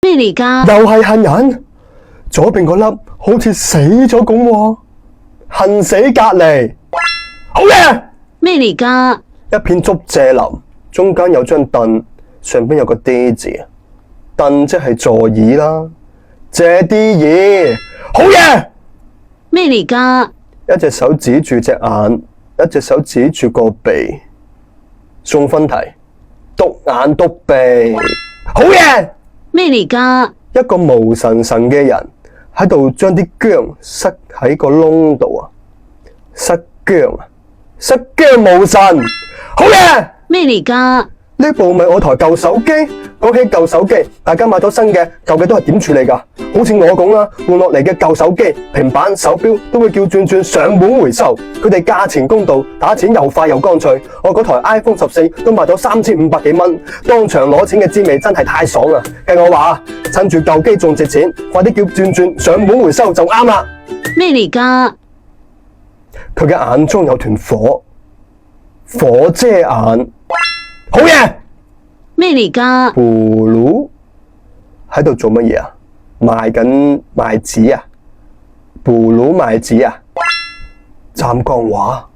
咩嚟㗎？又係恨人，左邊嗰粒好似死咗咁喎，恨死隔離。好嘢！咩嚟㗎？一片竹蔗林，中間有張凳，上邊有個 D 字，凳即係座椅啦。借啲椅，好嘢！咩嚟㗎？一隻手指住隻眼，一隻手指住個鼻。送分題，篤眼篤鼻，好嘢！咩嚟㗎？一個毛神神嘅人喺度將啲薑塞喺個窿度啊！塞薑啊！塞薑無神，好嘢！咩嚟㗎？呢部咪我台舊手機。講起舊手機，大家買咗新嘅，舊嘅都係點處理㗎？好似我咁啦，換落嚟嘅舊手機、平板、手錶都會叫轉轉上門回收。佢哋價錢公道，打錢又快又乾脆。我嗰台 iPhone 14都賣咗3500幾蚊，當場攞錢嘅滋味真係太爽啦！計我話，趁住舊機仲值錢，快啲叫轉轉上門回收就啱啦！咩嚟㗎？佢嘅眼中有團火，火遮眼，好嘢！咩嚟㗎？葫蘆喺度做乜嘢啊？賣緊賣紙啊？葫蘆賣紙啊？湛江話。